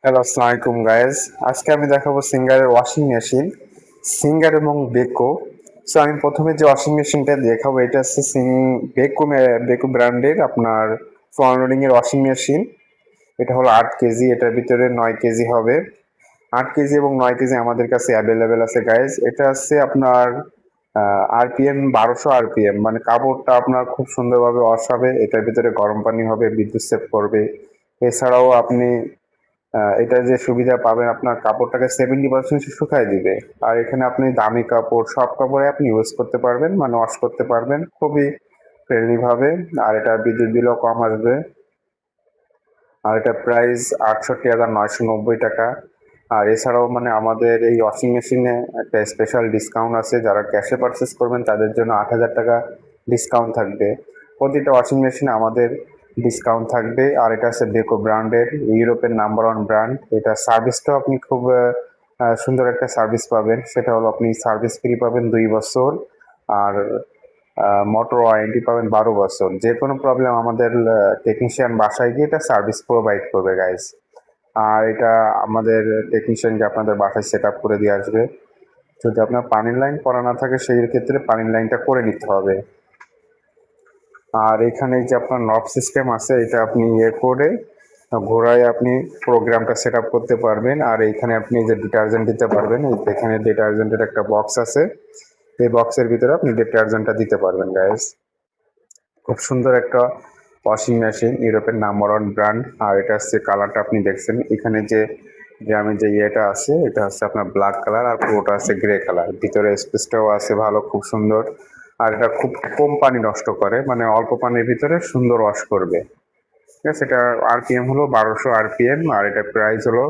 Hello, আসসালামু আলাইকুম guys. আজকে আমি দেখাবো সিঙ্গারের ওয়াশিং মেশিন, সিঙ্গার এবং বেকো। সো আমি প্রথমে যে ওয়াশিং মেশিনটা দেখাবো এটা হচ্ছে বেকো বেকো ব্র্যান্ডের আপনার ফ্রন্ট লোডিং এর ওয়াশিং মেশিন। এটা হলো 8 কেজি, এটার ভিতরে 9 কেজি হবে। 8 কেজি এবং 9 কেজি আমাদের কাছে অ্যাভেলেবেল আছে গাইজ। এটা হচ্ছে আপনার আরপিএম 1200 আরপিএম, মানে কাপড়টা আপনার খুব সুন্দরভাবে ওয়াশ হবে। এটার ভিতরে গরম পানি হবে, বিদ্যুৎ সেভ করবে। এছাড়াও আপনি এটা যে সুবিধা পাবেন, আপনার কাপড়টাকে 70% শুকায় দিবে। আর এখানে আপনি দামি কাপড়, সব কাপড়ে আপনি ইউজ করতে পারবেন, মানে ওয়াশ করতে পারবেন খুবই ফ্রেন্ডলি ভাবে। আর এটা বিদ্যুৎ বিলও কম আসবে। আর এটা প্রাইস ৬৮,৯৯০ টাকা। আর এছাড়াও মানে আমাদের এই ওয়াশিং মেশিনে একটা স্পেশাল ডিসকাউন্ট আছে, যারা ক্যাশে পারচেস করবেন তাদের জন্য ৮,০০০ টাকা ডিসকাউন্ট থাকবে। প্রতিটা ওয়াশিং মেশিনে আমাদের ডিসকাউন্ট থাকবে। আর এটা হচ্ছে বেকো ব্র্যান্ডের, ইউরোপের নাম্বার 1 ব্র্যান্ড। এটা সার্ভিসটাও আপনি খুব সুন্দর একটা সার্ভিস পাবেন। সেটা হলো আপনি সার্ভিস ফ্রি পাবেন 2 বছর। আর মোটর ওয়ারেন্টি পাবেন 12 বছর। যে কোনো প্রবলেম আমাদের টেকনিশিয়ান বাসায় গিয়ে এটা সার্ভিস প্রোভাইড করবে গাইজ। আর এটা আমাদের টেকনিশিয়ান যে আপনাদের বাসায় সেট আপ করে দিয়ে আসবে। যদি আপনার পানির লাইন করা না থাকে সেই ক্ষেত্রে পানির লাইনটা করে নিতে হবে। আর এখানে যে আপনার নব সিস্টেম আছে, এটা আপনি করে ঘোড়ায় আপনি প্রোগ্রামটা সেট আপ করতে পারবেন। আর এইখানে আপনি যে ডিটারজেন্ট দিতে পারবেন, এখানে ডিটারজেন্টের একটা বক্স আছে, এই বক্সের ভিতরে আপনি ডিটারজেন্টটা দিতে পারবেন গাইজ। খুব সুন্দর একটা ওয়াশিং মেশিন, ইউরোপের নাম্বার 1 ব্র্যান্ড। আর এটা হচ্ছে কালারটা আপনি দেখছেন এখানে যে আমি যে ইয়েটা আছে, এটা হচ্ছে আপনার ব্ল্যাক কালার, আর পুরোটা আছে গ্রে কালার। ভিতরে স্পেসটাও আছে ভালো, খুব সুন্দর। আর এটা খুব কম পানি নষ্ট করে, মানে অল্প পানির ভিতরে সুন্দর ওয়াশ করবে। ঠিক আছে, এটা আরপিএম হলো 1200 আরপিএম। আর এটা প্রাইস হলো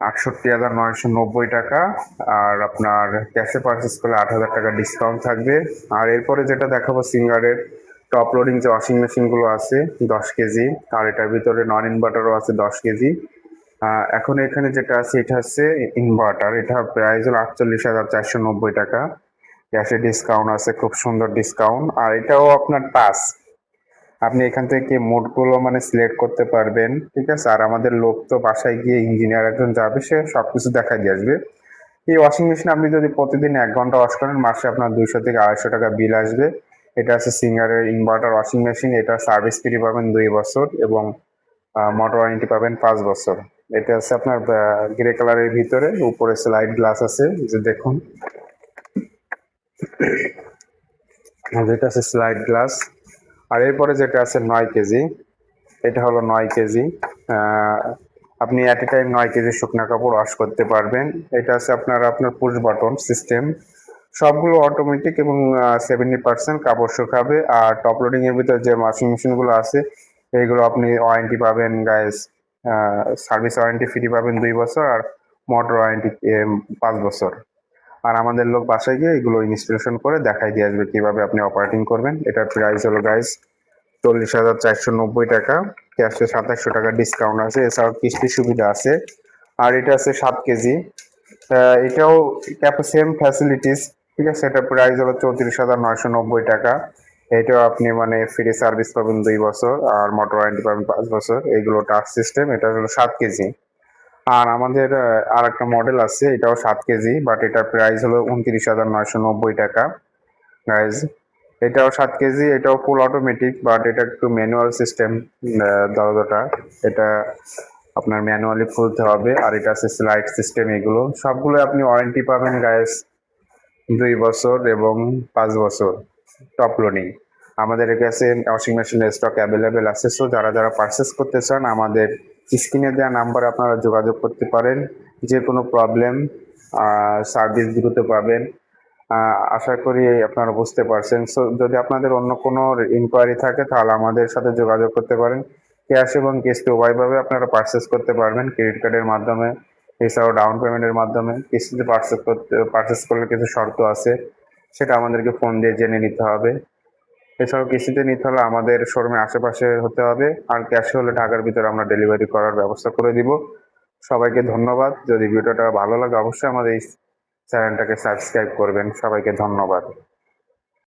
৬৮,৯৯০ টাকা। আর আপনার ক্যাশে পারচেস করলে ৮,০০০ টাকা ডিসকাউন্ট থাকবে। আর এরপরে যেটা দেখাবো সিঙ্গারের টপ লোডিং যে ওয়াশিং মেশিনগুলো আছে 10 কেজি। আর এটার ভিতরে নন ইনভার্টারও আছে 10 কেজি। এখন এখানে যেটা আছে এটা হচ্ছে ইনভার্টার। এটা প্রাইস হলো ৪৮,৪৯০ টাকা। ক্যাশে ডিসকাউন্ট আছে, খুব সুন্দর ডিসকাউন্ট। আর এটাও আপনার টাচ, আপনি এখান থেকে মোডগুলো মানে সিলেক্ট করতে পারবেন। ঠিক আছে, আর আমাদের লোক তো বাসায় গিয়ে ইঞ্জিনিয়ার একজন যাবে, সে সবকিছু দেখা দিয়ে আসবে। এই ওয়াশিং মেশিন আপনি যদি প্রতিদিন 1 ঘন্টা ওয়াশ করেন, মাসে আপনার 200 থেকে 250 টাকা বিল আসবে। এটা আছে সিঙ্গারের ইনভার্টার ওয়াশিং মেশিন। এটা সার্ভিস ফ্রি পাবেন 2 বছর এবং মোটর ওয়ারেন্টি পাবেন 5 বছর। এটা আছে আপনার গ্রে কালারের ভিতরে, উপরে স্লাইড গ্লাস আছে, যে দেখুন যেটা আছে স্লাইড গ্লাস। আর এরপরে যেটা আছে 9 কেজি, এটা হলো 9 কেজি। আপনি অ্যাট এ টাইম 9 কেজি শুকনা কাপড় ওয়াশ করতে পারবেন। এটা আছে আপনার পুশ বাটন সিস্টেম, সবগুলো অটোমেটিক এবং 70% কাপড় শুকাবে। আর টপ লোডিং এর ভিতরে যে ওয়াশিং মেশিনগুলো আছে এইগুলো আপনি ওয়ারেন্টি পাবেন গাইস, সার্ভিস ওয়ারেন্টি ফ্রি পাবেন 2 বছর, আর মোটর ওয়ারেন্টি 5 বছর। আর আমাদের লোক বাসায় গিয়ে এগুলো ইনস্টলেশন করে দেখাই দিয়ে আসবে কিভাবে আপনি অপারেটিং করবেন। এটার প্রাইস হলো গাইস ৪০,৪৯০ টাকা। ক্যাশে ২৭০০ টাকা ডিসকাউন্ট আছে, এছাড়াও কিস্তির সুবিধা আছে। আর এটা আছে 7 কেজি। এটাও সেম ফ্যাসিলিটিস। ঠিক আছে, এটা প্রাইস হলো ৩৪,৯৯০ টাকা। এটাও আপনি মানে ফ্রি সার্ভিস পাবেন 2 বছর, আর মোটর ওয়ারেন্টি পাবেন 5 বছর। এইগুলো টাচ সিস্টেম। এটা হলো 7 কেজি। আর আমাদের আর একটা মডেল আছে, এটাও 7 কেজি, বাট এটার প্রাইস হলো ২৯,৯৯০ টাকা গাইজ। এটাও 7 কেজি, এটাও ফুল অটোমেটিক, বাট এটা একটু ম্যানুয়াল সিস্টেম দরজাটা। এটা আপনার ম্যানুয়ালি খুলতে হবে। আর এটা আছে স্লাইড সিস্টেম। এগুলো সবগুলো আপনি ওয়ারেন্টি পাবেন গাইজ 2 বছর এবং 5 বছর টপ লোডিং। আমাদের কাছে ওয়াশিং মেশিনের স্টক অ্যাভেলেবেল আছে। সো যারা যারা পারচেস করতে চান আমাদের স্ক্রিনে দেওয়া নাম্বারে আপনারা যোগাযোগ করতে পারেন। যে কোনো প্রবলেম সার্ভিস দ্রুত পাবেন। আশা করি আপনারা বুঝতে পারছেন। সো যদি আপনাদের অন্য কোনো ইনকোয়ারি থাকে তাহলে আমাদের সাথে যোগাযোগ করতে পারেন। ক্যাশ এবং কিস্তি উভয়ভাবে আপনারা পারচেস করতে পারবেন, ক্রেডিট কার্ডের মাধ্যমে, এছাড়াও ডাউন পেমেন্টের মাধ্যমে। কিস্তিতে পারচেস করলে কিছু শর্ত আছে, সেটা আমাদেরকে ফোন দিয়ে জেনে নিতে হবে। এছাড়াও কিস্তিতে নিতে হলে আমাদের শোরুমের আশেপাশে হতে হবে, আর ক্যাশে হলে ঢাকার ভিতরে আমরা ডেলিভারি করার ব্যবস্থা করে দিব। সবাইকে ধন্যবাদ। যদি ভিডিওটা ভালো লাগে অবশ্যই আমাদের এই চ্যানেলটাকে সাবস্ক্রাইব করবেন। সবাইকে ধন্যবাদ।